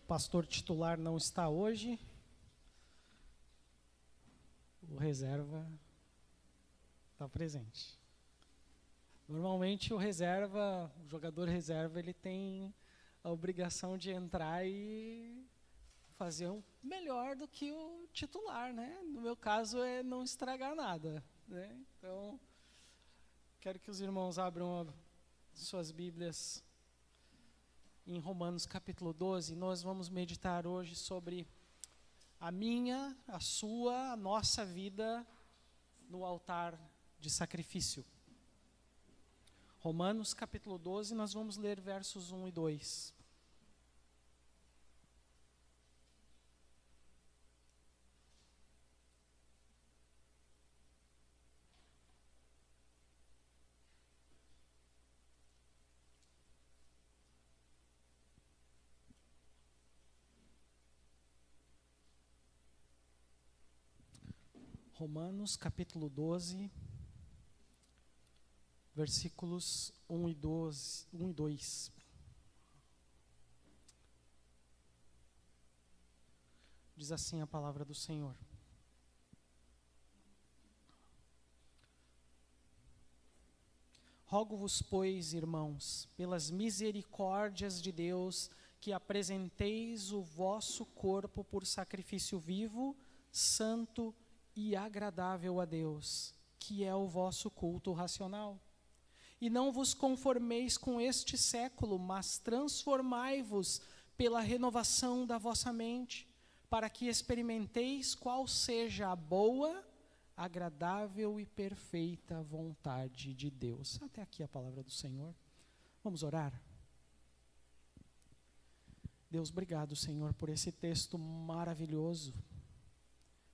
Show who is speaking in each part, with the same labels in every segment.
Speaker 1: pastor titular não está hoje, o reserva está presente. Normalmente o jogador reserva, ele tem a obrigação de entrar e fazer um melhor do que o titular, né? No meu caso é não estragar nada, né? Então, quero que os irmãos abram suas Bíblias em Romanos capítulo 12. Nós vamos meditar hoje sobre a minha, a sua, a nossa vida no altar de sacrifício. Romanos capítulo 12, nós vamos ler versos 1 e 2. Romanos capítulo 12, versículos 1 e 2. Diz assim a palavra do Senhor. Rogo-vos, pois, irmãos, pelas misericórdias de Deus, que apresenteis o vosso corpo por sacrifício vivo, santo e agradável a Deus, que é o vosso culto racional. E não vos conformeis com este século, mas transformai-vos pela renovação da vossa mente, para que experimenteis qual seja a boa, agradável e perfeita vontade de Deus. Até aqui a palavra do Senhor. Vamos orar? Deus, obrigado, Senhor, por esse texto maravilhoso,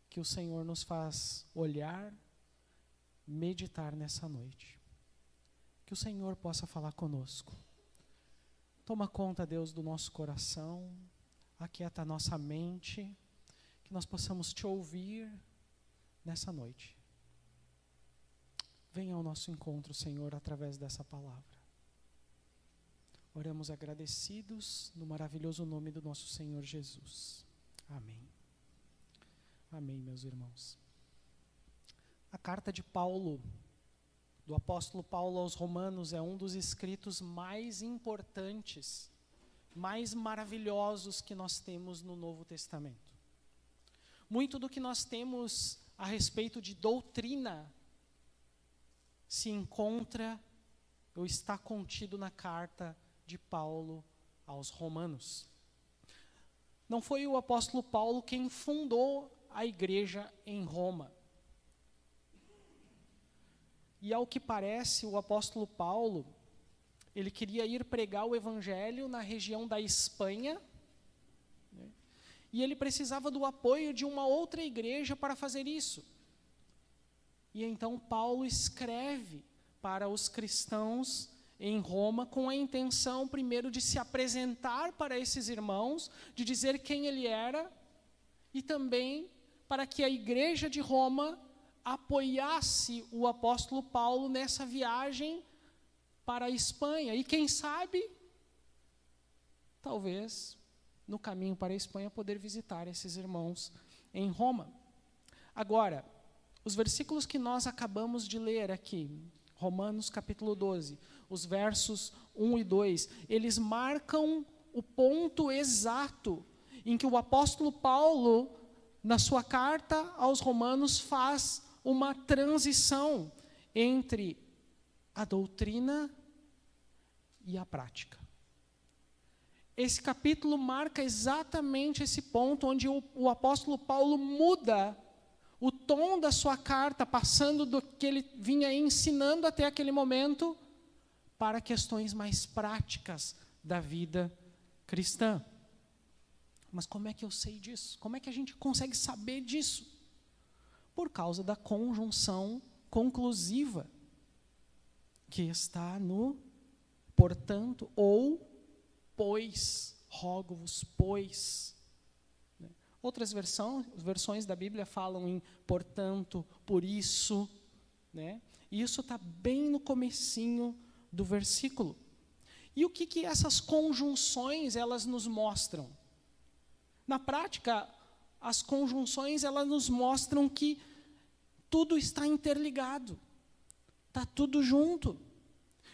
Speaker 1: que o Senhor nos faz olhar, meditar nessa noite. Que o Senhor possa falar conosco. Toma conta, Deus, do nosso coração, aquieta a nossa mente, que nós possamos te ouvir nessa noite. Venha ao nosso encontro, Senhor, através dessa palavra. Oramos agradecidos no maravilhoso nome do nosso Senhor Jesus. Amém. Amém, meus irmãos. A carta de Paulo, do apóstolo Paulo aos Romanos, é um dos escritos mais importantes, mais maravilhosos que nós temos no Novo Testamento. Muito do que nós temos a respeito de doutrina se encontra ou está contido na carta de Paulo aos Romanos. Não foi o apóstolo Paulo quem fundou a igreja em Roma. E ao que parece, o apóstolo Paulo, ele queria ir pregar o evangelho na região da Espanha, né? E ele precisava do apoio de uma outra igreja para fazer isso. E então Paulo escreve para os cristãos em Roma com a intenção, primeiro, de se apresentar para esses irmãos, de dizer quem ele era, e também para que a igreja de Roma apoiasse o apóstolo Paulo nessa viagem para a Espanha. E quem sabe, talvez, no caminho para a Espanha, poder visitar esses irmãos em Roma. Agora, os versículos que nós acabamos de ler aqui, Romanos capítulo 12, os versos 1 e 2, eles marcam o ponto exato em que o apóstolo Paulo, na sua carta aos Romanos, faz uma transição entre a doutrina e a prática. Esse capítulo marca exatamente esse ponto onde o apóstolo Paulo muda o tom da sua carta, passando do que ele vinha ensinando até aquele momento para questões mais práticas da vida cristã. Mas como é que eu sei disso? Como é que a gente consegue saber disso? Por causa da conjunção conclusiva, que está no portanto, ou pois, rogo-vos, pois. Outras versões da Bíblia falam em portanto, por isso, né? E isso está bem no comecinho do versículo. E o que essas conjunções elas nos mostram? Na prática, as conjunções, elas nos mostram que tudo está interligado, está tudo junto.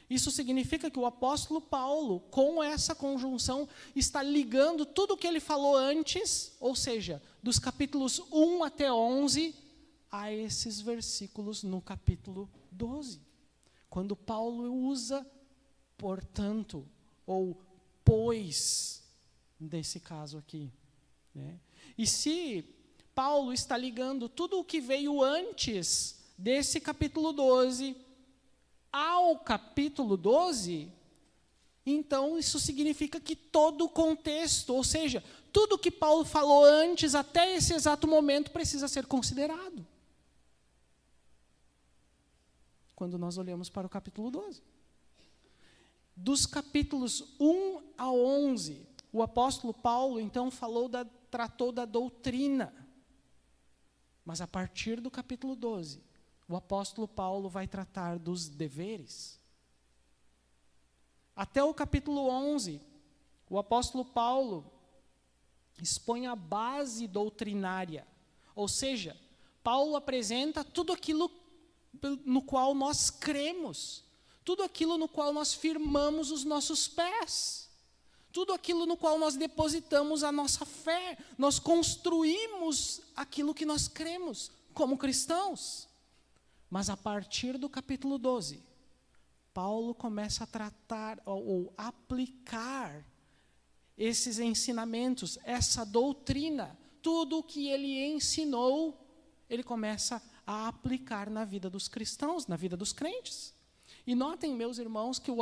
Speaker 1: Isso significa que o apóstolo Paulo, com essa conjunção, está ligando tudo o que ele falou antes, ou seja, dos capítulos 1 até 11, a esses versículos no capítulo 12. Quando Paulo usa, portanto, ou pois, nesse caso aqui, né? E se Paulo está ligando tudo o que veio antes desse capítulo 12 ao capítulo 12, então isso significa que todo o contexto, ou seja, tudo que Paulo falou antes até esse exato momento precisa ser considerado. Quando nós olhamos para o capítulo 12. Dos capítulos 1 a 11, o apóstolo Paulo, então, tratou da doutrina. Mas a partir do capítulo 12, o apóstolo Paulo vai tratar dos deveres. Até o capítulo 11, o apóstolo Paulo expõe a base doutrinária. Ou seja, Paulo apresenta tudo aquilo no qual nós cremos, tudo aquilo no qual nós firmamos os nossos pés, tudo aquilo no qual nós depositamos a nossa fé, nós construímos aquilo que nós cremos como cristãos. Mas a partir do capítulo 12, Paulo começa a tratar ou aplicar esses ensinamentos, essa doutrina, tudo o que ele ensinou, ele começa a aplicar na vida dos cristãos, na vida dos crentes. E notem, meus irmãos, que o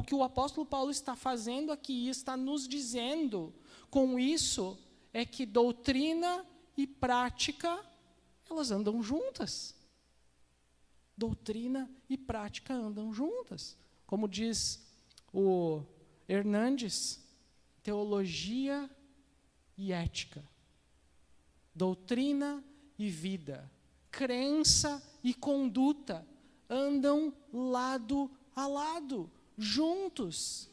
Speaker 1: que o apóstolo Paulo está fazendo aqui, está nos dizendo com isso, é que doutrina e prática, elas andam juntas. Doutrina e prática andam juntas. Como diz o Hernandes, teologia e ética. Doutrina e vida. Crença e conduta andam lado a lado, juntos.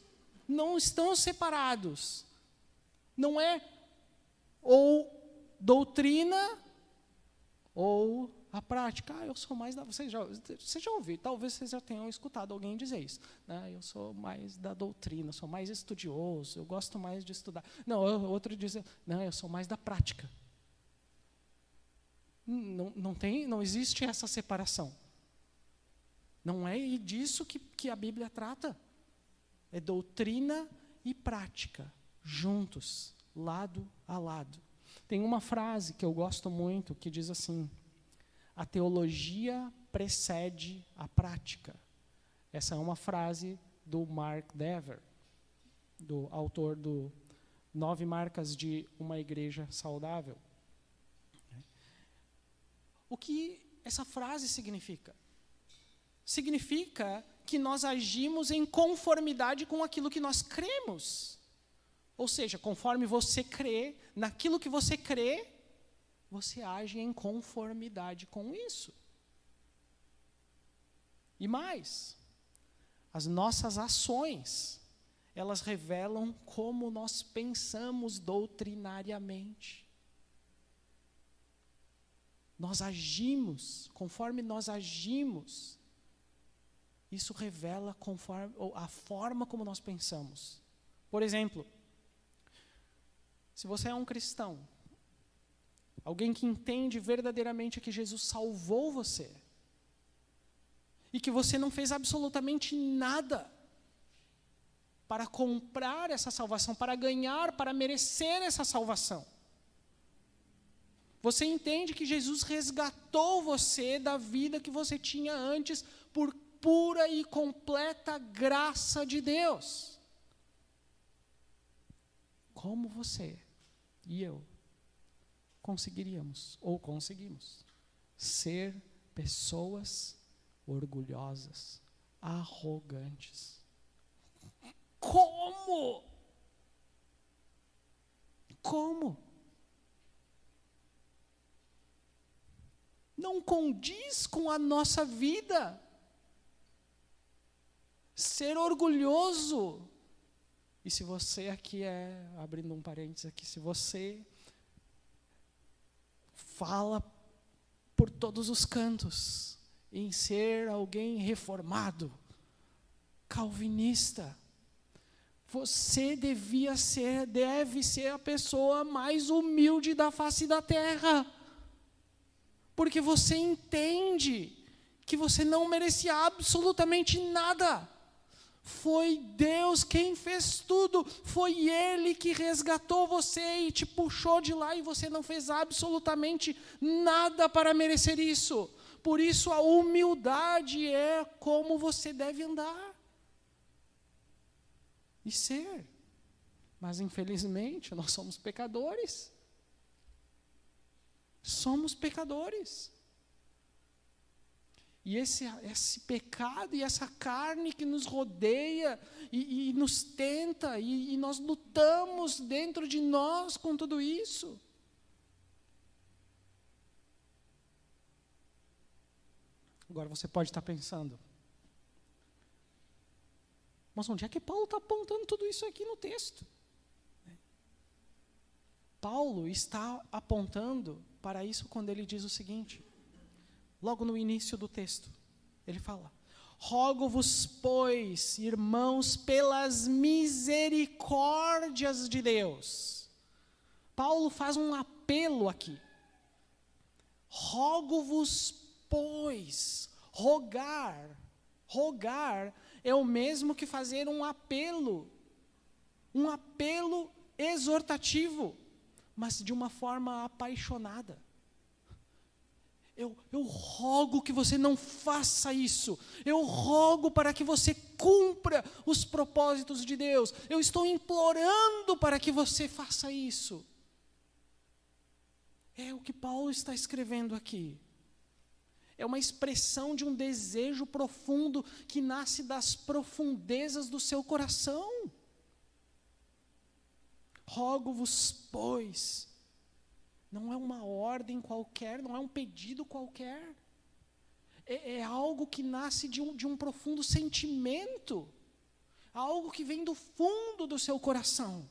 Speaker 1: Não estão separados. Não é ou doutrina ou a prática. Eu sou mais da... Você já ouviu, talvez vocês já tenham escutado alguém dizer isso. Né? Eu sou mais da doutrina, sou mais estudioso, eu gosto mais de estudar. Não, outro diz, não, eu sou mais da prática. Não existe essa separação. Não é disso que a Bíblia trata. É doutrina e prática, juntos, lado a lado. Tem uma frase que eu gosto muito, que diz assim: a teologia precede a prática. Essa é uma frase do Mark Dever, do autor do 9 Marcas de uma Igreja Saudável. O que essa frase significa? Significa que nós agimos em conformidade com aquilo que nós cremos. Ou seja, conforme você crê, naquilo que você crê, você age em conformidade com isso. E mais, as nossas ações, elas revelam como nós pensamos doutrinariamente. Nós agimos, conforme nós agimos, isso revela a forma como nós pensamos. Por exemplo, se você é um cristão, alguém que entende verdadeiramente que Jesus salvou você, e que você não fez absolutamente nada para comprar essa salvação, para ganhar, para merecer essa salvação. Você entende que Jesus resgatou você da vida que você tinha antes por pura e completa graça de Deus. Como você e eu conseguiríamos, ou conseguimos, ser pessoas orgulhosas, arrogantes? Como? Como? Não condiz com a nossa vida. Ser orgulhoso E se você aqui abrindo um parênteses aqui, se você fala por todos os cantos em ser alguém reformado, calvinista, você deve ser a pessoa mais humilde da face da terra, porque você entende que você não merecia absolutamente nada. Foi Deus quem fez tudo, foi Ele que resgatou você e te puxou de lá, e você não fez absolutamente nada para merecer isso. Por isso a humildade é como você deve andar e ser. Mas infelizmente nós somos pecadores. Somos pecadores. E esse pecado e essa carne que nos rodeia e nos tenta, e nós lutamos dentro de nós com tudo isso. Agora você pode estar pensando, mas onde é que Paulo está apontando tudo isso aqui no texto? Paulo está apontando para isso quando ele diz o seguinte, logo no início do texto, ele fala: rogo-vos, pois, irmãos, pelas misericórdias de Deus. Paulo faz um apelo aqui. Rogo-vos, pois. Rogar é o mesmo que fazer um apelo exortativo, mas de uma forma apaixonada. Eu rogo que você não faça isso. Eu rogo para que você cumpra os propósitos de Deus. Eu estou implorando para que você faça isso. É o que Paulo está escrevendo aqui. É uma expressão de um desejo profundo que nasce das profundezas do seu coração. Rogo-vos, pois. Não é uma ordem qualquer, não é um pedido qualquer. É algo que nasce de um profundo sentimento. Algo que vem do fundo do seu coração.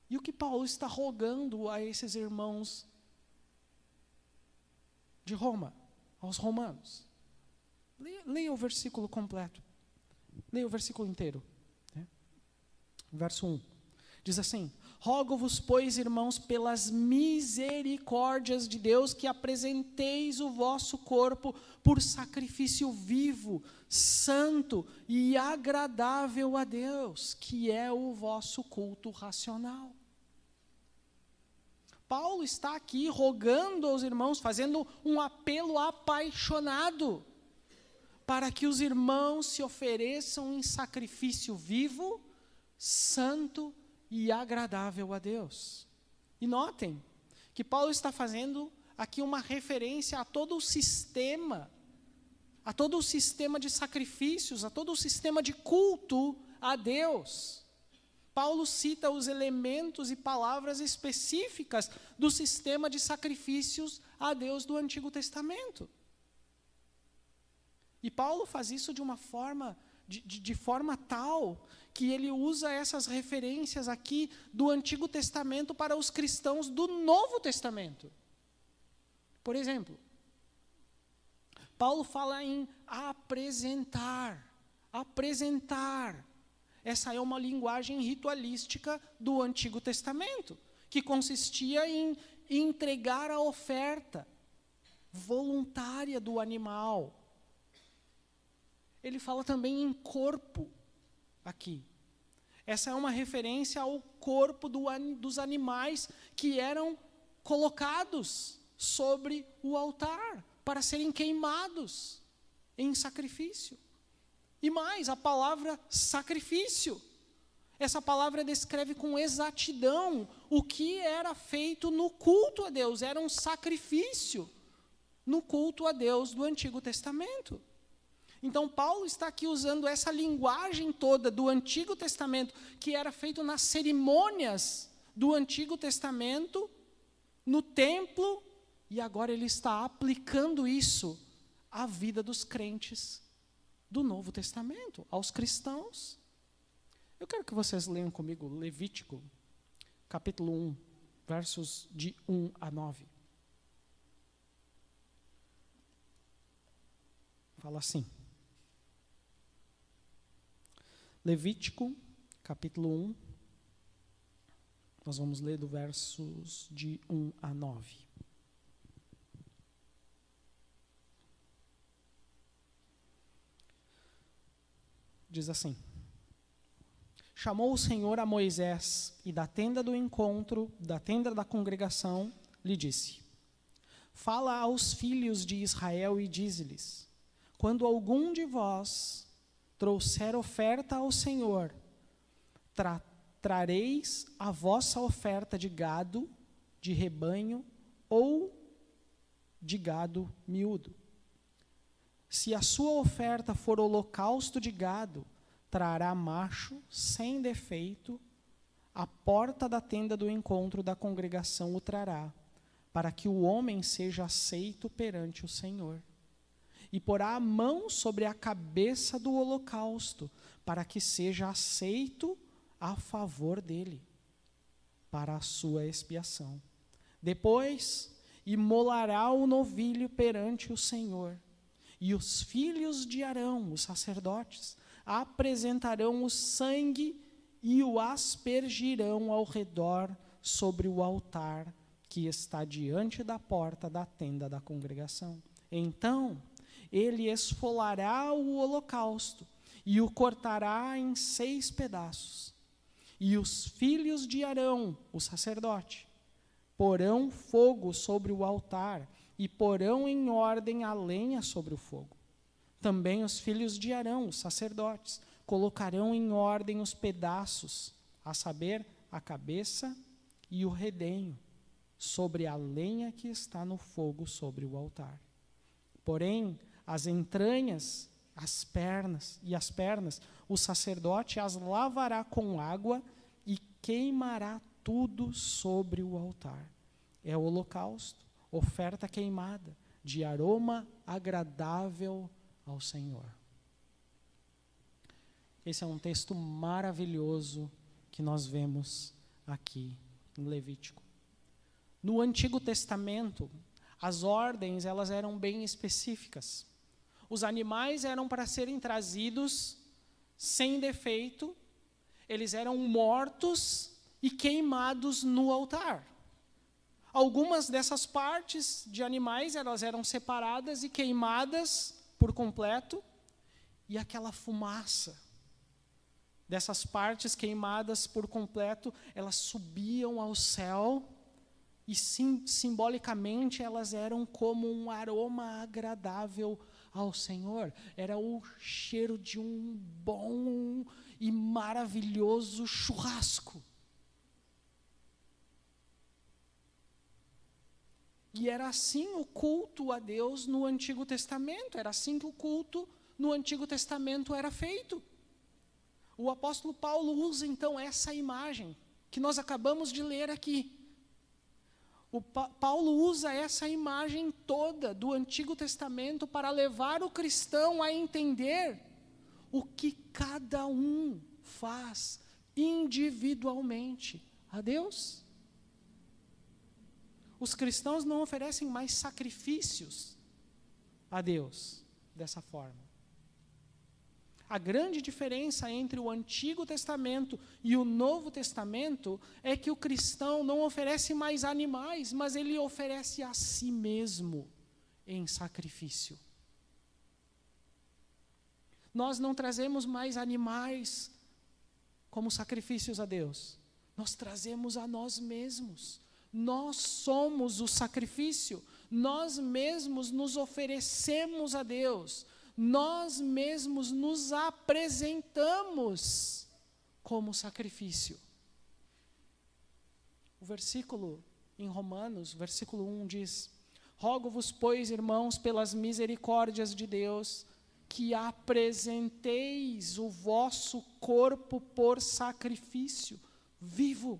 Speaker 1: E o que Paulo está rogando a esses irmãos de Roma, aos romanos? Leia o versículo completo. Leia o versículo inteiro. Verso 1. Diz assim: rogo-vos, pois, irmãos, pelas misericórdias de Deus, que apresenteis o vosso corpo por sacrifício vivo, santo e agradável a Deus, que é o vosso culto racional. Paulo está aqui rogando aos irmãos, fazendo um apelo apaixonado, para que os irmãos se ofereçam em sacrifício vivo, santo e agradável a Deus. E notem que Paulo está fazendo aqui uma referência a todo o sistema de sacrifícios, a todo o sistema de culto a Deus. Paulo cita os elementos e palavras específicas do sistema de sacrifícios a Deus do Antigo Testamento. E Paulo faz isso de uma forma, de forma tal que ele usa essas referências aqui do Antigo Testamento para os cristãos do Novo Testamento. Por exemplo, Paulo fala em apresentar. Essa é uma linguagem ritualística do Antigo Testamento, que consistia em entregar a oferta voluntária do animal. Ele fala também em corpo aqui. Essa é uma referência ao corpo dos animais que eram colocados sobre o altar para serem queimados em sacrifício. E mais, a palavra sacrifício. Essa palavra descreve com exatidão o que era feito no culto a Deus. Era um sacrifício no culto a Deus do Antigo Testamento. Então, Paulo está aqui usando essa linguagem toda do Antigo Testamento, que era feito nas cerimônias do Antigo Testamento, no templo, e agora ele está aplicando isso à vida dos crentes do Novo Testamento, aos cristãos Eu quero que vocês leiam comigo Levítico, capítulo 1, versos de 1 a 9. Fala assim. Levítico, capítulo 1. Nós vamos ler do versos de 1 a 9. Diz assim: Chamou o Senhor a Moisés, e da tenda do encontro, da tenda da congregação, lhe disse: Fala aos filhos de Israel e dize-lhes: Quando algum de vós trouxer oferta ao Senhor, trareis a vossa oferta de gado, de rebanho ou de gado miúdo. Se a sua oferta for holocausto de gado, trará macho, sem defeito, à porta da tenda do encontro da congregação o trará, para que o homem seja aceito perante o Senhor. E porá a mão sobre a cabeça do holocausto, para que seja aceito a favor dele, para a sua expiação. Depois, imolará o novilho perante o Senhor. E os filhos de Arão, os sacerdotes, apresentarão o sangue e o aspergirão ao redor sobre o altar que está diante da porta da tenda da congregação. Então, ele esfolará o holocausto e o cortará em 6 pedaços. E os filhos de Arão, o sacerdote, porão fogo sobre o altar e porão em ordem a lenha sobre o fogo. Também os filhos de Arão, os sacerdotes, colocarão em ordem os pedaços, a saber, a cabeça e o redenho, sobre a lenha que está no fogo sobre o altar. Porém, as entranhas, as pernas, o sacerdote as lavará com água e queimará tudo sobre o altar. É o holocausto, oferta queimada, de aroma agradável ao Senhor. Esse é um texto maravilhoso que nós vemos aqui em Levítico. No Antigo Testamento, as ordens elas eram bem específicas. Os animais eram para serem trazidos sem defeito, eles eram mortos e queimados no altar. Algumas dessas partes de animais elas eram separadas e queimadas por completo, e aquela fumaça dessas partes queimadas por completo, elas subiam ao céu e simbolicamente elas eram como um aroma agradável ao Senhor. Era o cheiro de um bom e maravilhoso churrasco. E era assim o culto a Deus no Antigo Testamento, era assim que o culto no Antigo Testamento era feito. O apóstolo Paulo usa então essa imagem que nós acabamos de ler aqui. Paulo usa essa imagem toda do Antigo Testamento para levar o cristão a entender o que cada um faz individualmente a Deus. Os cristãos não oferecem mais sacrifícios a Deus dessa forma. A grande diferença entre o Antigo Testamento e o Novo Testamento é que o cristão não oferece mais animais, mas ele oferece a si mesmo em sacrifício. Nós não trazemos mais animais como sacrifícios a Deus. Nós trazemos a nós mesmos. Nós somos o sacrifício. Nós mesmos nos oferecemos a Deus. Nós mesmos nos apresentamos como sacrifício. O versículo em Romanos, versículo 1 diz: Rogo-vos, pois, irmãos, pelas misericórdias de Deus, que apresenteis o vosso corpo por sacrifício vivo.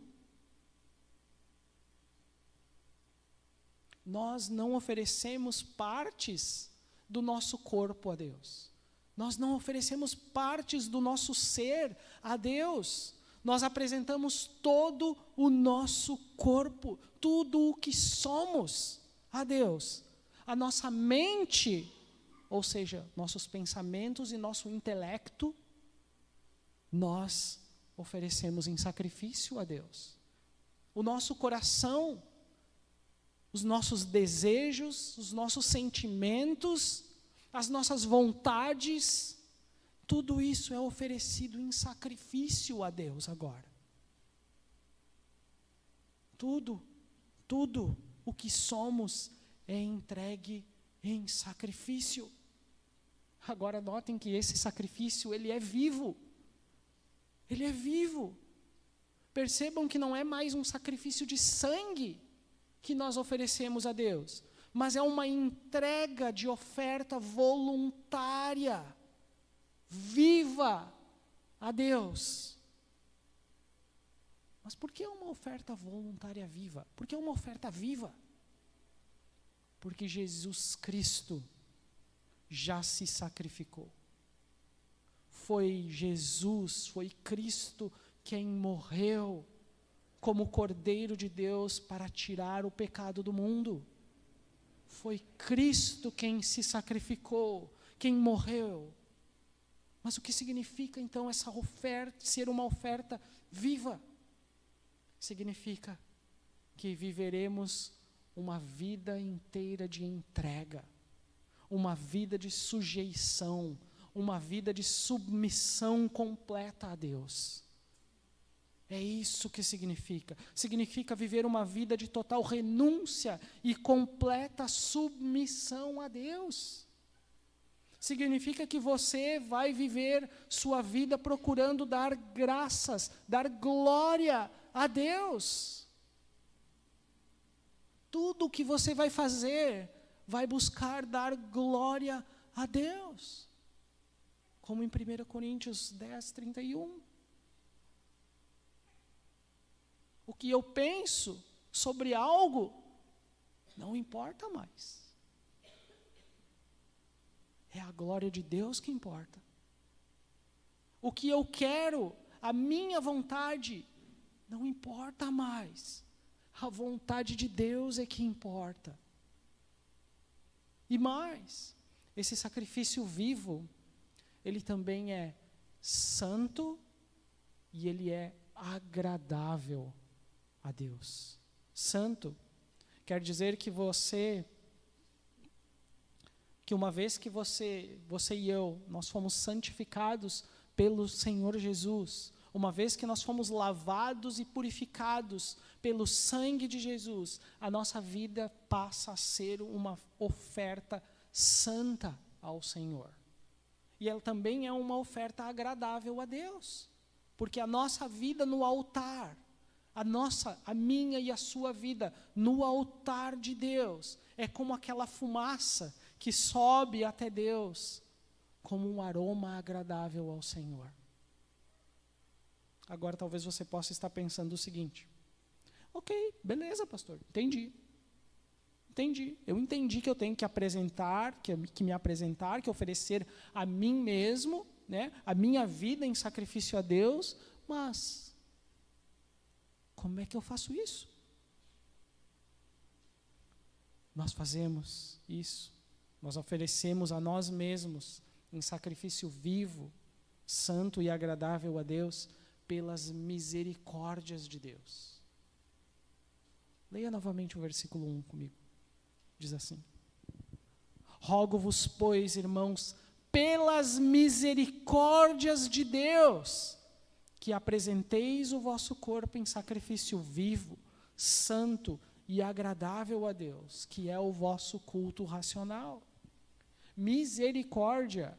Speaker 1: Nós não oferecemos partes do nosso corpo a Deus. Nós não oferecemos partes do nosso ser a Deus. Nós apresentamos todo o nosso corpo, tudo o que somos a Deus. A nossa mente, ou seja, nossos pensamentos e nosso intelecto, nós oferecemos em sacrifício a Deus. O nosso coração, os nossos desejos, os nossos sentimentos, as nossas vontades, tudo isso é oferecido em sacrifício a Deus agora. Tudo o que somos é entregue em sacrifício. Agora notem que esse sacrifício, ele é vivo. Ele é vivo. Percebam que não é mais um sacrifício de sangue que nós oferecemos a Deus, mas é uma entrega de oferta voluntária, viva a Deus. Mas por que uma oferta voluntária viva? Por que uma oferta viva? Porque Jesus Cristo já se sacrificou. Foi Jesus, foi Cristo quem morreu como Cordeiro de Deus para tirar o pecado do mundo. Foi Cristo quem se sacrificou, quem morreu. Mas o que significa então essa oferta, ser uma oferta viva? Significa que viveremos uma vida inteira de entrega, uma vida de sujeição, uma vida de submissão completa a Deus. É isso que significa. Significa viver uma vida de total renúncia e completa submissão a Deus. Significa que você vai viver sua vida procurando dar graças, dar glória a Deus. Tudo o que você vai fazer, vai buscar dar glória a Deus. Como em 1 Coríntios 10, 31. O que eu penso sobre algo não importa mais. É a glória de Deus que importa. O que eu quero, a minha vontade, não importa mais. A vontade de Deus é que importa. E mais, esse sacrifício vivo, ele também é santo e ele é agradável a Deus. Santo quer dizer que uma vez que você e eu, nós fomos santificados pelo Senhor Jesus, uma vez que nós fomos lavados e purificados pelo sangue de Jesus, a nossa vida passa a ser uma oferta santa ao Senhor. E ela também é uma oferta agradável a Deus, porque a nossa vida no altar, a minha e a sua vida no altar de Deus, é como aquela fumaça que sobe até Deus, como um aroma agradável ao Senhor. Agora talvez você possa estar pensando o seguinte: ok, beleza, pastor, entendi. Eu entendi que eu tenho que apresentar, que me apresentar, que oferecer a mim mesmo, né, a minha vida em sacrifício a Deus, mas como é que eu faço isso? Nós fazemos isso, nós oferecemos a nós mesmos em sacrifício vivo, santo e agradável a Deus, pelas misericórdias de Deus. Leia novamente o versículo 1 comigo. Diz assim: rogo-vos, pois, irmãos, pelas misericórdias de Deus, que apresenteis o vosso corpo em sacrifício vivo, santo e agradável a Deus, que é o vosso culto racional. Misericórdia,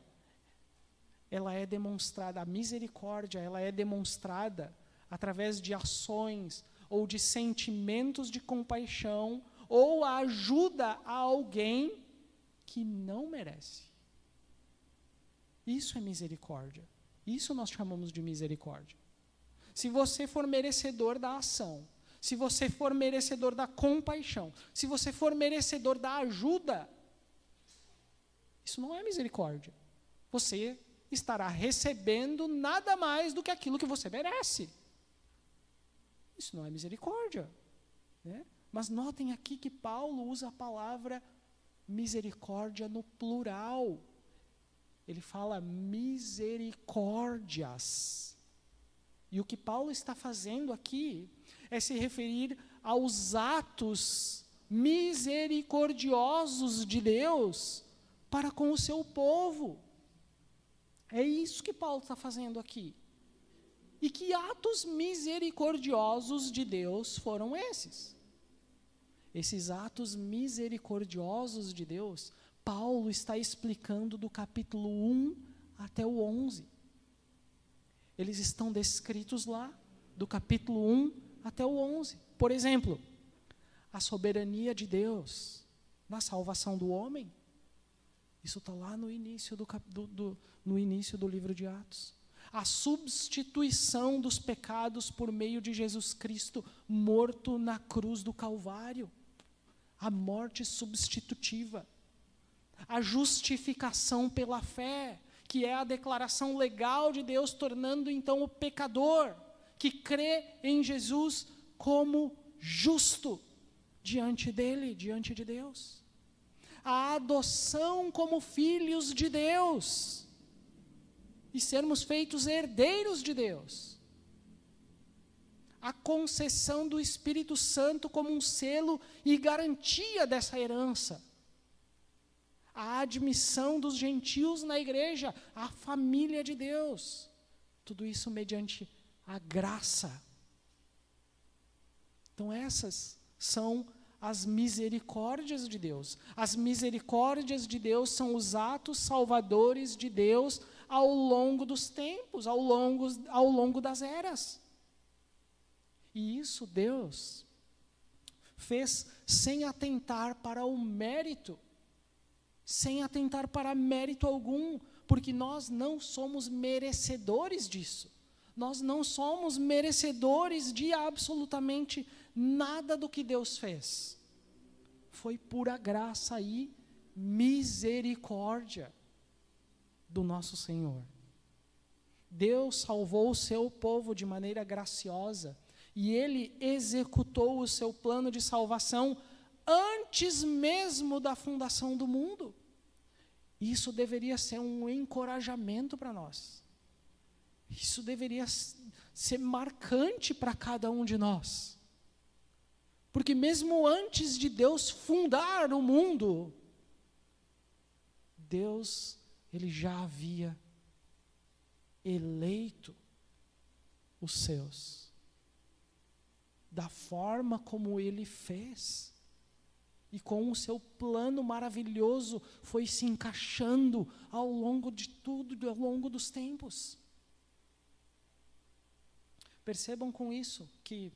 Speaker 1: ela é demonstrada, a misericórdia, ela é demonstrada através de ações ou de sentimentos de compaixão ou a ajuda a alguém que não merece. Isso é misericórdia. Isso nós chamamos de misericórdia. Se você for merecedor da ação, se você for merecedor da compaixão, se você for merecedor da ajuda, isso não é misericórdia. você estará recebendo nada mais do que aquilo que você merece. Isso não é misericórdia, né? Mas notem aqui que Paulo usa a palavra misericórdia no plural. Ele fala misericórdias. E o que Paulo está fazendo aqui é se referir aos atos misericordiosos de Deus para com o seu povo. É isso que Paulo está fazendo aqui. E que atos misericordiosos de Deus foram esses? Esses atos misericordiosos de Deus, Paulo está explicando do capítulo 1 até o 11. Eles estão descritos lá, do capítulo 1 até o 11. Por exemplo, a soberania de Deus na salvação do homem. Isso está lá no início no início do livro de Atos. A substituição dos pecados por meio de Jesus Cristo, morto na cruz do Calvário. A morte substitutiva. A justificação pela fé, que é a declaração legal de Deus, tornando então o pecador que crê em Jesus como justo diante dele, diante de Deus. A adoção como filhos de Deus e sermos feitos herdeiros de Deus. A concessão do Espírito Santo como um selo e garantia dessa herança. A admissão dos gentios na igreja, a família de Deus. Tudo isso mediante a graça. Então essas são as misericórdias de Deus. As misericórdias de Deus são os atos salvadores de Deus ao longo dos tempos, ao longo das eras. E isso Deus fez sem atentar para o mérito, sem atentar para mérito algum, porque nós não somos merecedores disso. Nós não somos merecedores de absolutamente nada do que Deus fez. Foi pura graça e misericórdia do nosso Senhor. Deus salvou o seu povo de maneira graciosa e Ele executou o seu plano de salvação antes mesmo da fundação do mundo. Isso deveria ser um encorajamento para nós. Isso deveria ser marcante para cada um de nós. Porque mesmo antes de Deus fundar o mundo, Deus, Ele já havia eleito os seus, da forma como Ele fez, e com o seu plano maravilhoso foi se encaixando ao longo de tudo, ao longo dos tempos. Percebam com isso que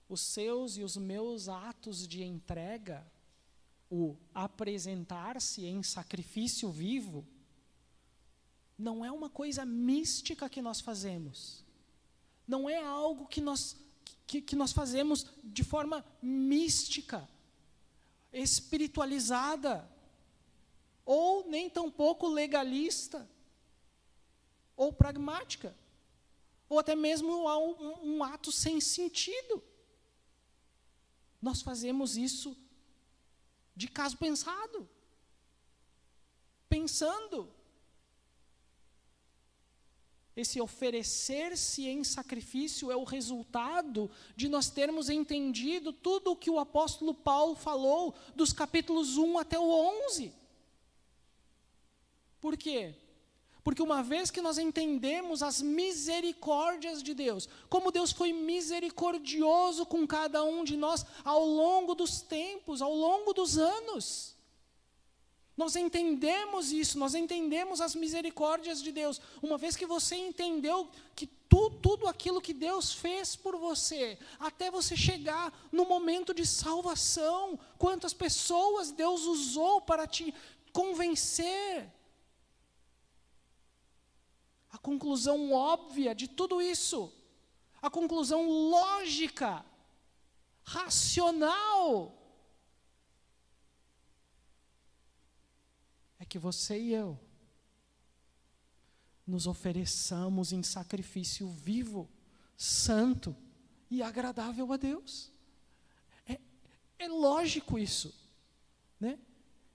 Speaker 1: os seus e os meus atos de entrega, o apresentar-se em sacrifício vivo, não é uma coisa mística que nós fazemos. Não é algo que nós fazemos de forma mística, espiritualizada, ou nem tampouco legalista, ou pragmática, ou até mesmo um ato sem sentido. Nós fazemos isso de caso pensado, pensando. Esse oferecer-se em sacrifício é o resultado de nós termos entendido tudo o que o apóstolo Paulo falou dos capítulos 1 até o 11. Por quê? Porque uma vez que nós entendemos as misericórdias de Deus, como Deus foi misericordioso com cada um de nós ao longo dos tempos, ao longo dos anos, nós entendemos isso, nós entendemos as misericórdias de Deus. Uma vez que você entendeu que tudo aquilo que Deus fez por você, até você chegar no momento de salvação, quantas pessoas Deus usou para te convencer. A conclusão óbvia de tudo isso, a conclusão lógica, racional, é que você e eu nos ofereçamos em sacrifício vivo, santo e agradável a Deus. É lógico isso, né?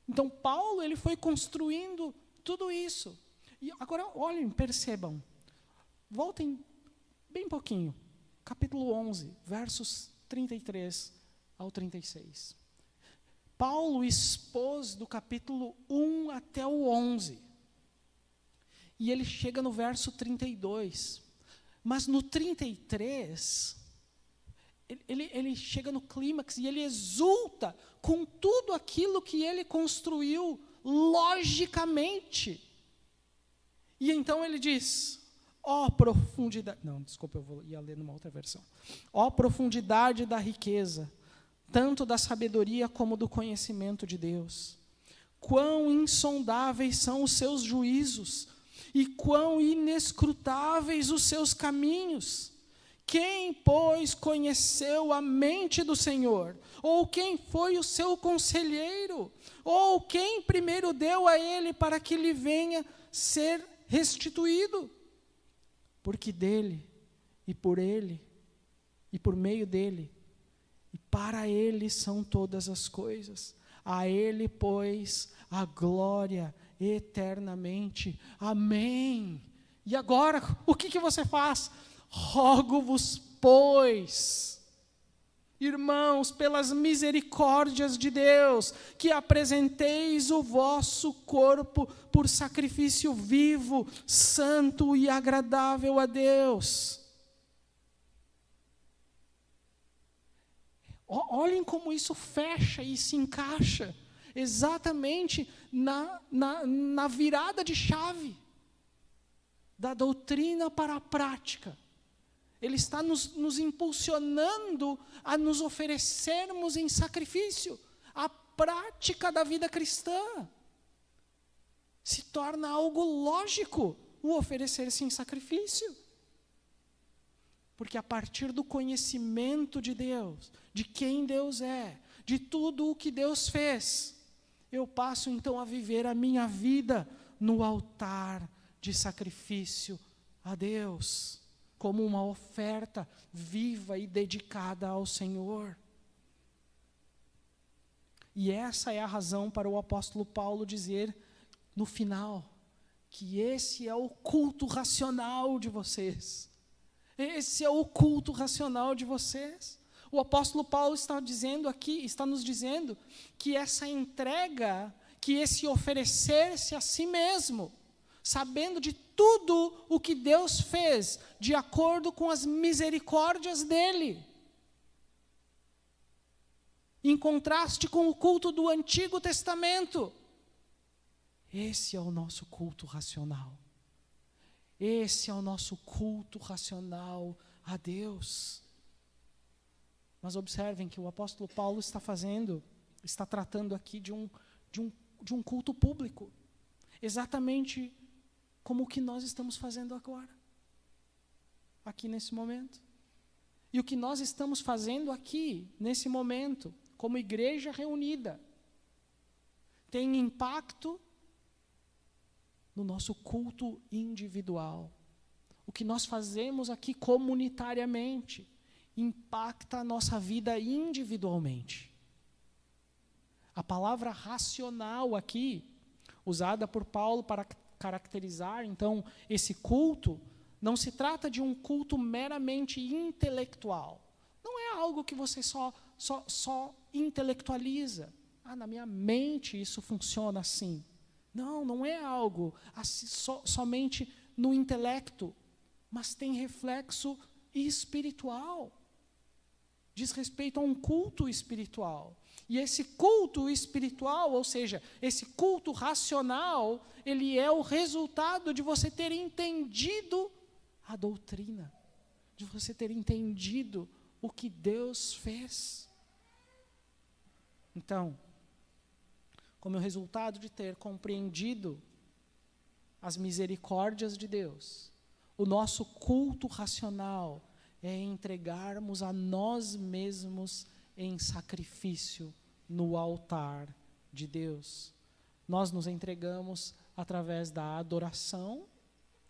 Speaker 1: Então Paulo, ele foi construindo tudo isso. E agora olhem, percebam, voltem bem pouquinho, capítulo 11, versos 33 ao 36. Paulo expôs do capítulo 1 até o 11. E ele chega no verso 32. Mas no 33, ele chega no clímax e ele exulta com tudo aquilo que ele construiu logicamente. E então ele diz: ó profundidade... Não, desculpa, ia ler numa outra versão. Ó profundidade da riqueza, tanto da sabedoria como do conhecimento de Deus. Quão insondáveis são os seus juízos, e quão inescrutáveis os seus caminhos. Quem, pois, conheceu a mente do Senhor? Ou quem foi o seu conselheiro? Ou quem primeiro deu a ele para que lhe venha ser restituído? Porque dele, e por ele, e por meio dele, e para ele são todas as coisas. A ele, pois, a glória eternamente. Amém. E agora, o que você faz? Rogo-vos, pois, irmãos, pelas misericórdias de Deus, que apresenteis o vosso corpo por sacrifício vivo, santo e agradável a Deus. Olhem como isso fecha e se encaixa exatamente na virada de chave da doutrina para a prática. Ele está nos impulsionando a nos oferecermos em sacrifício. A prática da vida cristã se torna algo lógico, o oferecer-se em sacrifício. Porque a partir do conhecimento de Deus, de quem Deus é, de tudo o que Deus fez, eu passo então a viver a minha vida no altar de sacrifício a Deus, como uma oferta viva e dedicada ao Senhor. E essa é a razão para o apóstolo Paulo dizer no final que esse é o culto racional de vocês. Esse é o culto racional de vocês. O apóstolo Paulo está dizendo aqui, está nos dizendo que essa entrega, que esse oferecer-se a si mesmo, sabendo de tudo o que Deus fez, de acordo com as misericórdias dele, em contraste com o culto do Antigo Testamento, esse é o nosso culto racional. Esse é o nosso culto racional a Deus. Mas observem que o apóstolo Paulo está tratando aqui de um culto público, exatamente como o que nós estamos fazendo agora, aqui nesse momento. E o que nós estamos fazendo aqui, nesse momento, como igreja reunida, tem impacto no nosso culto individual. O que nós fazemos aqui comunitariamente impacta a nossa vida individualmente. A palavra racional aqui, usada por Paulo para caracterizar, então, esse culto, não se trata de um culto meramente intelectual. Não é algo que você só intelectualiza. Na minha mente isso funciona assim. Não é algo assim, somente no intelecto, mas tem reflexo espiritual. Diz respeito a um culto espiritual. E esse culto espiritual, ou seja, esse culto racional, ele é o resultado de você ter entendido a doutrina, de você ter entendido o que Deus fez. Então, como resultado de ter compreendido as misericórdias de Deus, o nosso culto racional é entregarmos a nós mesmos em sacrifício no altar de Deus. Nós nos entregamos através da adoração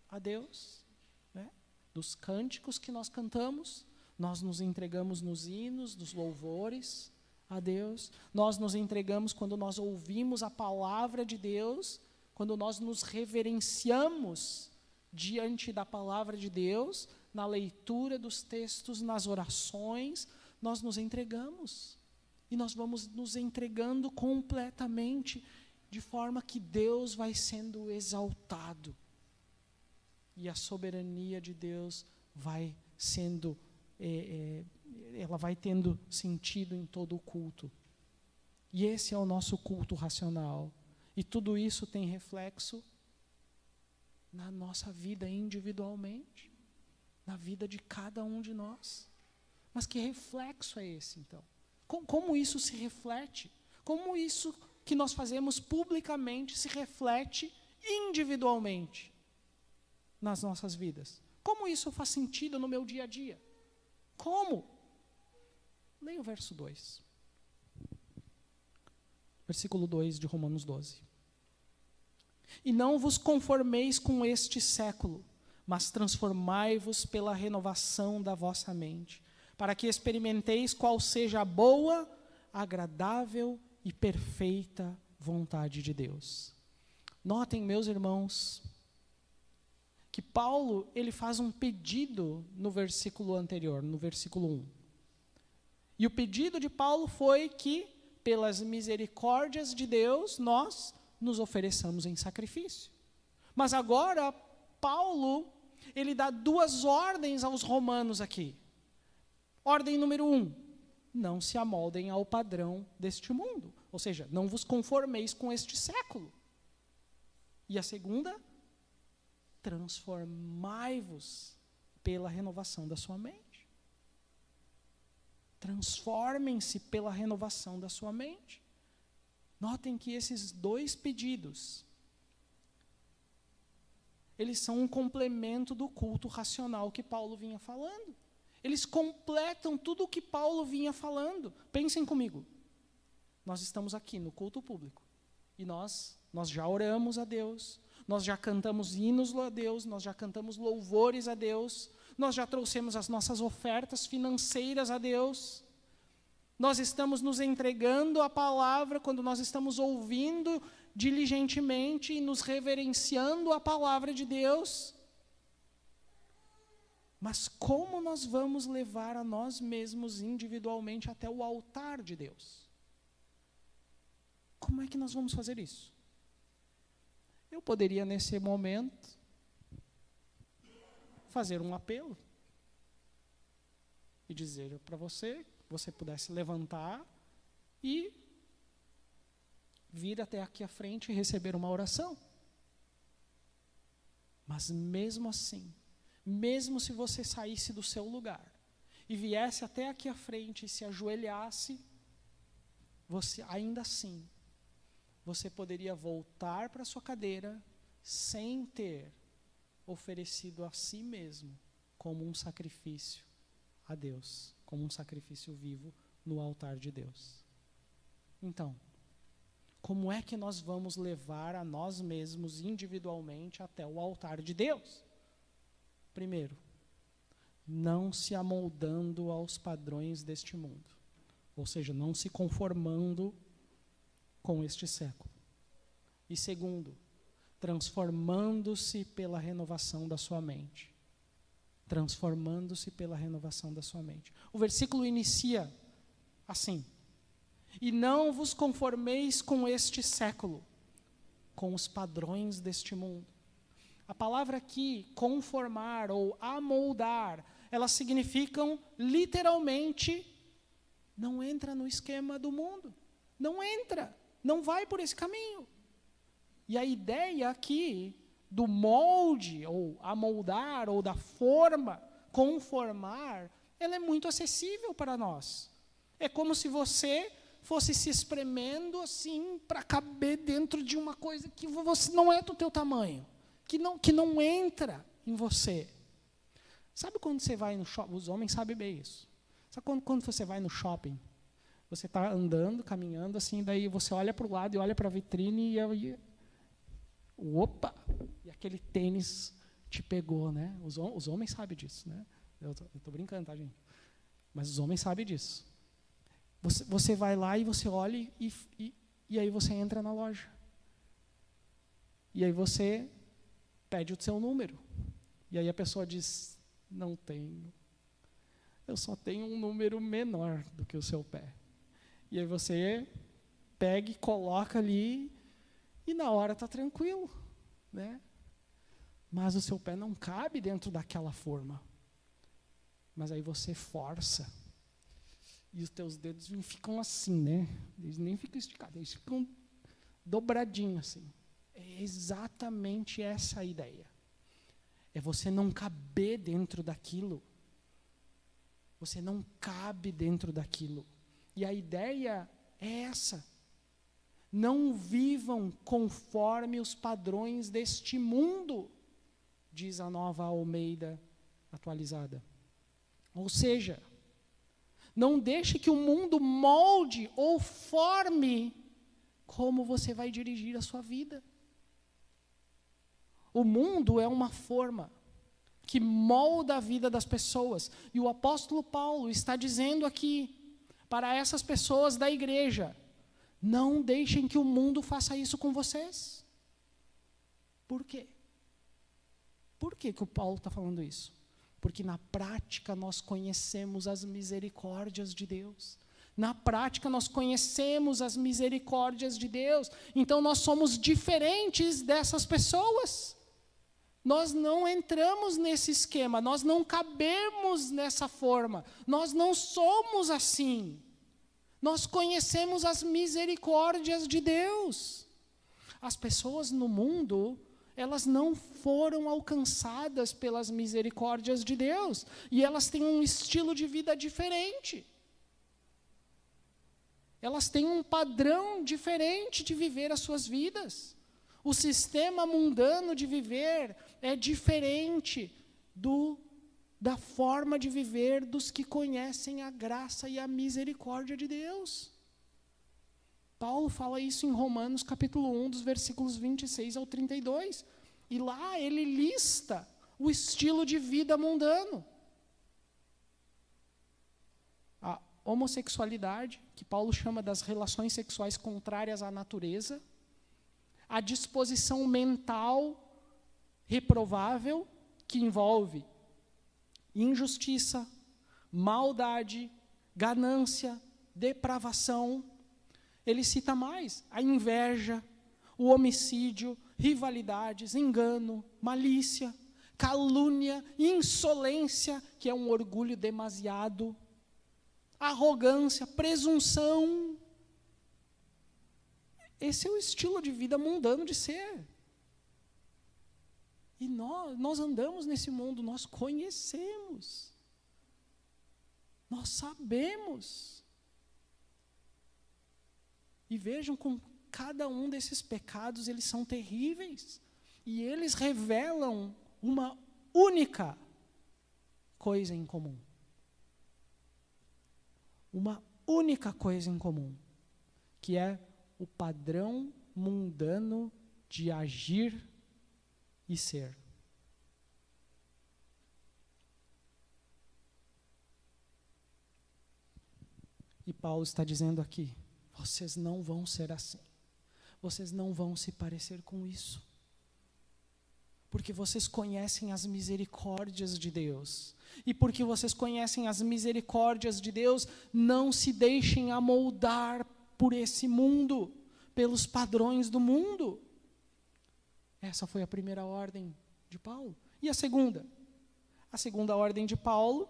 Speaker 1: a Deus, né? Dos cânticos que nós cantamos, nós nos entregamos nos hinos, nos louvores a Deus, nós nos entregamos quando nós ouvimos a palavra de Deus, quando nós nos reverenciamos diante da palavra de Deus, na leitura dos textos, nas orações, nós nos entregamos. E nós vamos nos entregando completamente, de forma que Deus vai sendo exaltado. E a soberania de Deus vai sendo, ela vai tendo sentido em todo o culto. E esse é o nosso culto racional. E tudo isso tem reflexo na nossa vida individualmente, na vida de cada um de nós. Mas que reflexo é esse, então? Como isso se reflete? Como isso que nós fazemos publicamente se reflete individualmente nas nossas vidas? Como isso faz sentido no meu dia a dia? Como? Leia o verso 2. Versículo 2 de Romanos 12. E não vos conformeis com este século, mas transformai-vos pela renovação da vossa mente, para que experimenteis qual seja a boa, agradável e perfeita vontade de Deus. Notem, meus irmãos, que Paulo, ele faz um pedido no versículo anterior, no versículo 1. E o pedido de Paulo foi que, pelas misericórdias de Deus, nós nos ofereçamos em sacrifício. Mas agora, Paulo, ele dá duas ordens aos romanos aqui. Ordem número 1, não se amoldem ao padrão deste mundo. Ou seja, não vos conformeis com este século. E a segunda, transformai-vos pela renovação da sua mente. Transformem-se pela renovação da sua mente. Notem que esses dois pedidos, eles são um complemento do culto racional que Paulo vinha falando. Eles completam tudo o que Paulo vinha falando. Pensem comigo. Nós estamos aqui no culto público. E nós já oramos a Deus. Nós já cantamos hinos a Deus. Nós já cantamos louvores a Deus. Nós já trouxemos as nossas ofertas financeiras a Deus. Nós estamos nos entregando à palavra quando nós estamos ouvindo diligentemente e nos reverenciando a palavra de Deus. Mas como nós vamos levar a nós mesmos individualmente até o altar de Deus? Como é que nós vamos fazer isso? Eu poderia, nesse momento, fazer um apelo e dizer para você pudesse levantar e vir até aqui à frente e receber uma oração. Mas mesmo assim, mesmo se você saísse do seu lugar e viesse até aqui à frente e se ajoelhasse, você ainda assim, você poderia voltar para a sua cadeira sem ter oferecido a si mesmo como um sacrifício a Deus, como um sacrifício vivo no altar de Deus. Então, como é que nós vamos levar a nós mesmos individualmente até o altar de Deus? Primeiro, não se amoldando aos padrões deste mundo, ou seja, não se conformando com este século. E segundo, transformando-se pela renovação da sua mente. Transformando-se pela renovação da sua mente. O versículo inicia assim: e não vos conformeis com este século, com os padrões deste mundo. A palavra aqui, conformar ou amoldar, elas significam literalmente, não entra no esquema do mundo. Não entra, não vai por esse caminho. E a ideia aqui do molde, ou amoldar, ou da forma, conformar, ela é muito acessível para nós. É como se você fosse se espremendo assim para caber dentro de uma coisa que você não é do teu tamanho, que não entra em você. Sabe quando você vai no shopping? Os homens sabem bem isso. Sabe quando você vai no shopping? Você está andando, caminhando, assim, daí você olha para o lado e olha para a vitrine opa! E aquele tênis te pegou, né? Os homens sabem disso, né? Eu estou brincando, tá, gente? Mas os homens sabem disso. Você vai lá e você olha e aí você entra na loja. E aí você pede o seu número. E aí a pessoa diz, não tenho. Eu só tenho um número menor do que o seu pé. E aí você pega e coloca ali e na hora está tranquilo, né? Mas o seu pé não cabe dentro daquela forma. Mas aí você força. E os teus dedos ficam assim, né? Eles nem ficam esticados, eles ficam dobradinhos assim. É exatamente essa a ideia. É você não caber dentro daquilo. Você não cabe dentro daquilo. E a ideia é essa. Não vivam conforme os padrões deste mundo, diz a Nova Almeida atualizada. Ou seja, não deixe que o mundo molde ou forme como você vai dirigir a sua vida. O mundo é uma forma que molda a vida das pessoas. E o apóstolo Paulo está dizendo aqui, para essas pessoas da igreja, não deixem que o mundo faça isso com vocês. Por quê? Por que o Paulo está falando isso? Porque na prática nós conhecemos as misericórdias de Deus. Na prática nós conhecemos as misericórdias de Deus. Então nós somos diferentes dessas pessoas. Nós não entramos nesse esquema, nós não cabemos nessa forma, nós não somos assim. Nós conhecemos as misericórdias de Deus. As pessoas no mundo, elas não foram alcançadas pelas misericórdias de Deus, e elas têm um estilo de vida diferente. Elas têm um padrão diferente de viver as suas vidas. O sistema mundano de viver é diferente da forma de viver dos que conhecem a graça e a misericórdia de Deus. Paulo fala isso em Romanos capítulo 1, dos versículos 26 ao 32. E lá ele lista o estilo de vida mundano. A homossexualidade, que Paulo chama das relações sexuais contrárias à natureza, a disposição mental reprovável, que envolve injustiça, maldade, ganância, depravação. Ele cita mais a inveja, o homicídio, rivalidades, engano, malícia, calúnia, insolência, que é um orgulho demasiado, arrogância, presunção. Esse é o estilo de vida mundano de ser. E nós andamos nesse mundo, nós conhecemos. Nós sabemos. E vejam como cada um desses pecados, eles são terríveis. E eles revelam uma única coisa em comum. Uma única coisa em comum, que é o padrão mundano de agir e ser. E Paulo está dizendo aqui, vocês não vão ser assim. Vocês não vão se parecer com isso. Porque vocês conhecem as misericórdias de Deus. E porque vocês conhecem as misericórdias de Deus, não se deixem amoldar por esse mundo, pelos padrões do mundo. Essa foi a primeira ordem de Paulo. E a segunda? A segunda ordem de Paulo,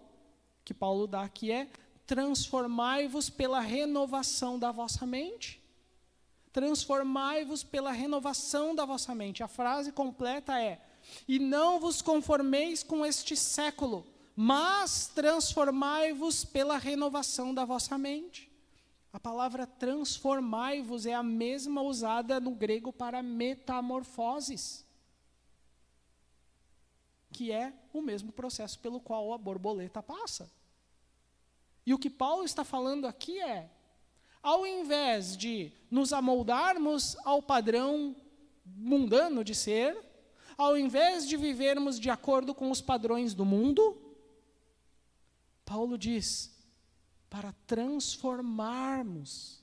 Speaker 1: que Paulo dá aqui é: transformai-vos pela renovação da vossa mente. Transformai-vos pela renovação da vossa mente. A frase completa é: e não vos conformeis com este século, mas transformai-vos pela renovação da vossa mente. A palavra transformai-vos é a mesma usada no grego para metamorfoses, que é o mesmo processo pelo qual a borboleta passa. E o que Paulo está falando aqui é: Ao invés de nos amoldarmos ao padrão mundano de ser, ao invés de vivermos de acordo com os padrões do mundo, Paulo diz, para transformarmos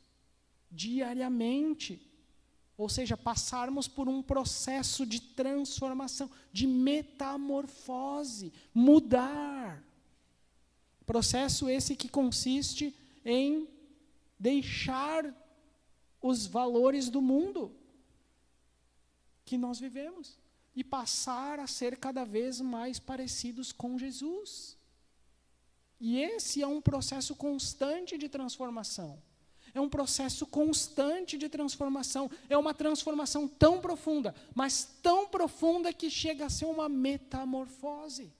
Speaker 1: diariamente, ou seja, passarmos por um processo de transformação, de metamorfose, mudar. Processo esse que consiste em deixar os valores do mundo que nós vivemos e passar a ser cada vez mais parecidos com Jesus. E esse é um processo constante de transformação. É um processo constante de transformação. É uma transformação tão profunda, mas tão profunda que chega a ser uma metamorfose.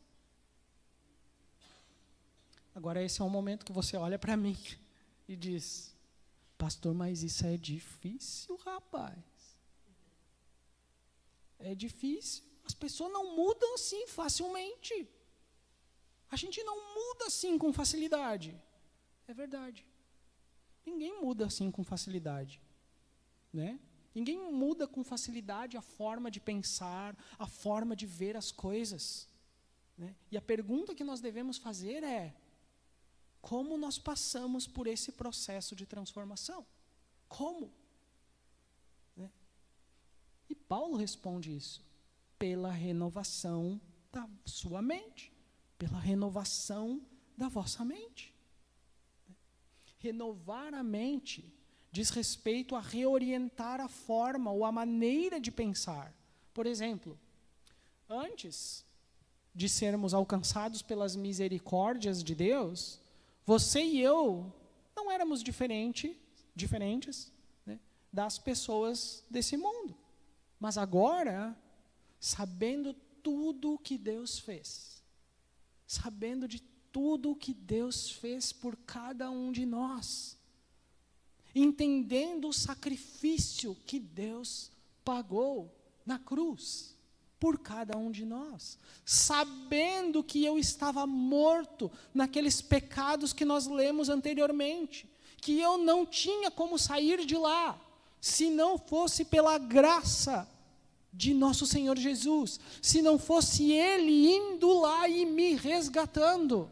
Speaker 1: Agora, esse é um momento que você olha para mim e diz, pastor, mas isso é difícil, rapaz. É difícil. As pessoas não mudam assim facilmente. A gente não muda assim com facilidade. É verdade. Ninguém muda assim com facilidade, né? Ninguém muda com facilidade a forma de pensar, a forma de ver as coisas, né? E a pergunta que nós devemos fazer é, como nós passamos por esse processo de transformação? Como? Né? E Paulo responde isso, pela renovação da sua mente, pela renovação da vossa mente. Renovar a mente diz respeito a reorientar a forma ou a maneira de pensar. Por exemplo, antes de sermos alcançados pelas misericórdias de Deus, você e eu não éramos diferentes, né, das pessoas desse mundo. Mas agora, sabendo tudo o que Deus fez, sabendo de tudo o que Deus fez por cada um de nós, entendendo o sacrifício que Deus pagou na cruz por cada um de nós, sabendo que eu estava morto naqueles pecados que nós lemos anteriormente, que eu não tinha como sair de lá, se não fosse pela graça de nosso Senhor Jesus, se não fosse Ele indo lá e me resgatando.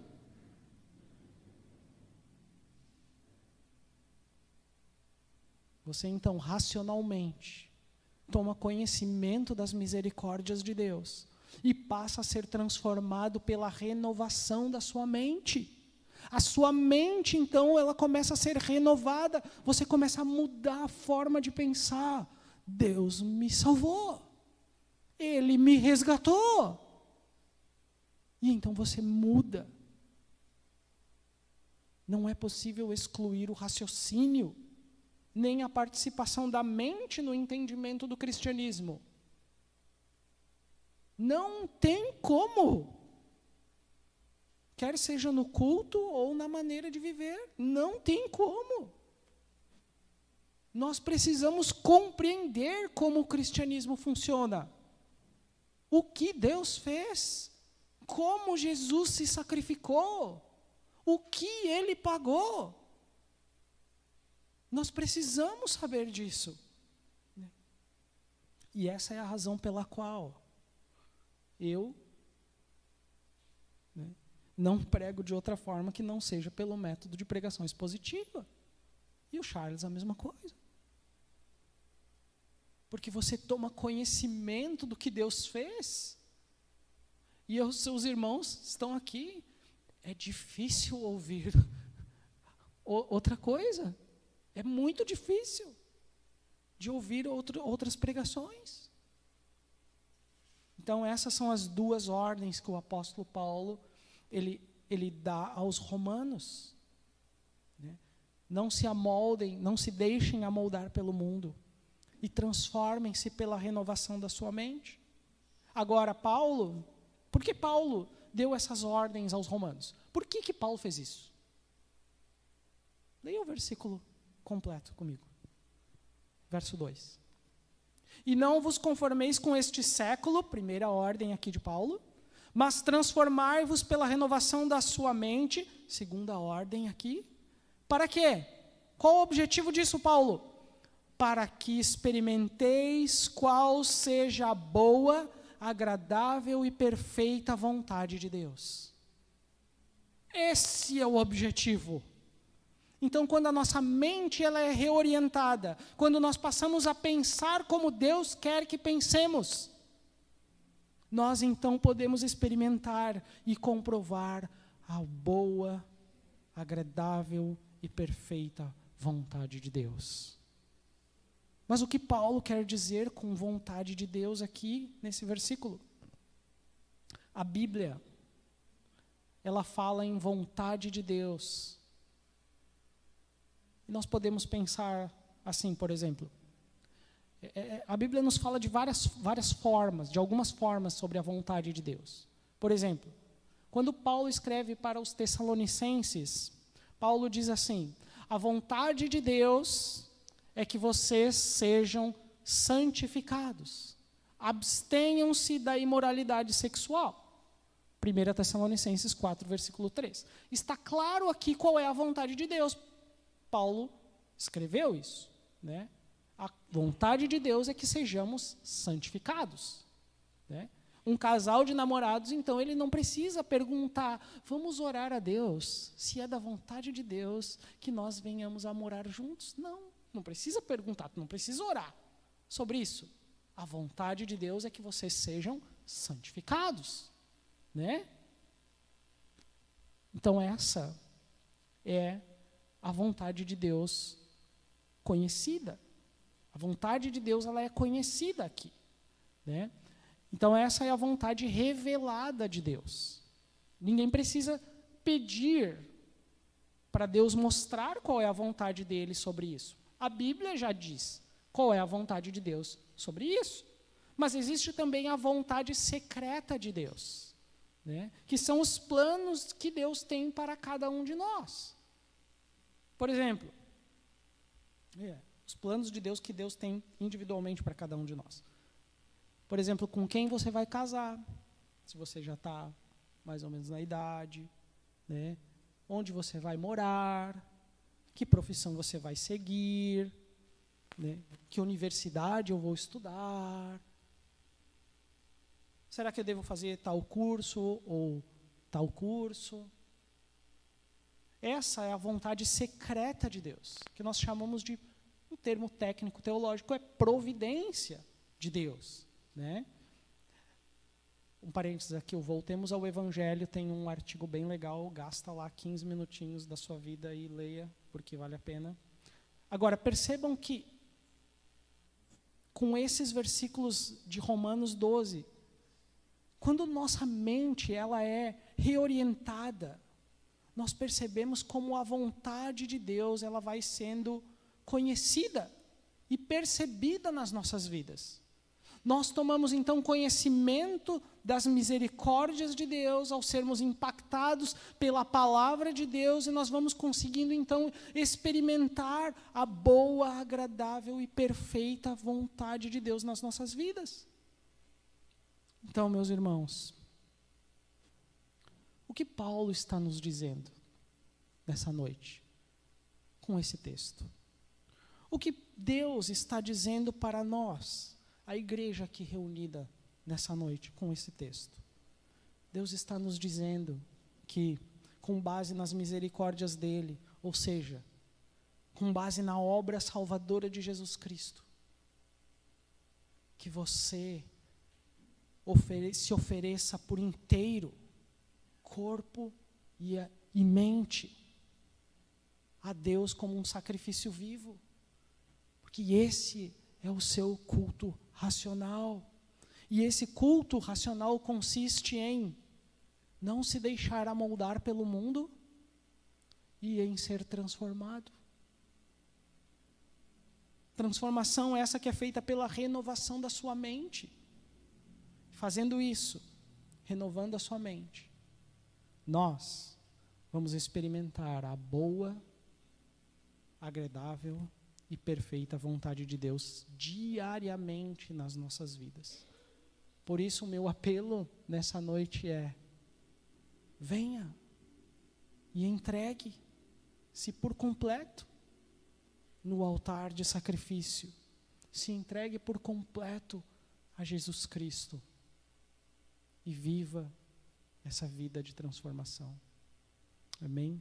Speaker 1: Você então, racionalmente, toma conhecimento das misericórdias de Deus e passa a ser transformado pela renovação da sua mente. A sua mente, então, ela começa a ser renovada, você começa a mudar a forma de pensar. Deus me salvou, Ele me resgatou. E então você muda. Não é possível excluir o raciocínio, nem a participação da mente no entendimento do cristianismo. Não tem como. Quer seja no culto ou na maneira de viver, não tem como. Nós precisamos compreender como o cristianismo funciona. O que Deus fez, como Jesus se sacrificou, o que Ele pagou. Nós precisamos saber disso. E essa é a razão pela qual eu não prego de outra forma que não seja pelo método de pregação expositiva. E o Charles a mesma coisa. Porque você toma conhecimento do que Deus fez. E os seus irmãos estão aqui. É difícil ouvir outra coisa. É muito difícil de ouvir outras pregações. Então, essas são as duas ordens que o apóstolo Paulo ele dá aos romanos. Né? Não se amoldem, não se deixem amoldar pelo mundo. E transformem-se pela renovação da sua mente. Agora, Paulo, por que Paulo deu essas ordens aos romanos? Por que Paulo fez isso? Leia o versículo completo comigo. Verso 2. E não vos conformeis com este século, primeira ordem aqui de Paulo, mas transformai-vos pela renovação da sua mente, segunda ordem aqui, para quê? Qual o objetivo disso, Paulo? Para que experimenteis qual seja a boa, agradável e perfeita vontade de Deus. Esse é o objetivo. Então, quando a nossa mente ela é reorientada, quando nós passamos a pensar como Deus quer que pensemos, nós então podemos experimentar e comprovar a boa, agradável e perfeita vontade de Deus. Mas o que Paulo quer dizer com vontade de Deus aqui nesse versículo? A Bíblia, ela fala em vontade de Deus. E nós podemos pensar assim, por exemplo, a Bíblia nos fala de várias formas, de algumas formas sobre a vontade de Deus. Por exemplo, quando Paulo escreve para os Tessalonicenses, Paulo diz assim: a vontade de Deus é que vocês sejam santificados, abstenham-se da imoralidade sexual. 1 Tessalonicenses 4, versículo 3. Está claro aqui qual é a vontade de Deus. Paulo escreveu isso, né? A vontade de Deus é que sejamos santificados, né? Um casal de namorados, então, ele não precisa perguntar, vamos orar a Deus, se é da vontade de Deus que nós venhamos a morar juntos. Não precisa perguntar, não precisa orar sobre isso. A vontade de Deus é que vocês sejam santificados, né? Então, essa é a vontade de Deus conhecida. A vontade de Deus, ela é conhecida aqui, né? Então, essa é a vontade revelada de Deus. Ninguém precisa pedir para Deus mostrar qual é a vontade dele sobre isso. A Bíblia já diz qual é a vontade de Deus sobre isso. Mas existe também a vontade secreta de Deus, né? Que são os planos que Deus tem para cada um de nós. Por exemplo, os planos de Deus que Deus tem individualmente para cada um de nós. Por exemplo, com quem você vai casar, se você já está mais ou menos na idade, né? Onde você vai morar, que profissão você vai seguir, né? Que universidade eu vou estudar. Será que eu devo fazer tal curso ou tal curso? Essa é a vontade secreta de Deus, que nós chamamos de, um termo técnico teológico, é providência de Deus, né? Um parênteses aqui, voltemos ao Evangelho, tem um artigo bem legal, gasta lá 15 minutinhos da sua vida e leia, porque vale a pena. Agora, percebam que, com esses versículos de Romanos 12, quando nossa mente ela é reorientada, nós percebemos como a vontade de Deus ela vai sendo conhecida e percebida nas nossas vidas. Nós tomamos então conhecimento das misericórdias de Deus ao sermos impactados pela palavra de Deus, e nós vamos conseguindo então experimentar a boa, agradável e perfeita vontade de Deus nas nossas vidas. Então, meus irmãos, o que Paulo está nos dizendo nessa noite com esse texto? O que Deus está dizendo para nós, a igreja aqui reunida nessa noite com esse texto? Deus está nos dizendo que, com base nas misericórdias dele, ou seja, com base na obra salvadora de Jesus Cristo, que você se ofereça por inteiro, corpo e mente, a Deus como um sacrifício vivo, porque esse é o seu culto racional. E esse culto racional consiste em não se deixar amoldar pelo mundo e em ser transformado. Transformação essa que é feita pela renovação da sua mente. Fazendo isso, renovando a sua mente, nós vamos experimentar a boa, agradável e perfeita vontade de Deus diariamente nas nossas vidas. Por isso, o meu apelo nessa noite é: venha e entregue-se por completo no altar de sacrifício. Se entregue por completo a Jesus Cristo e viva essa vida de transformação. Amém?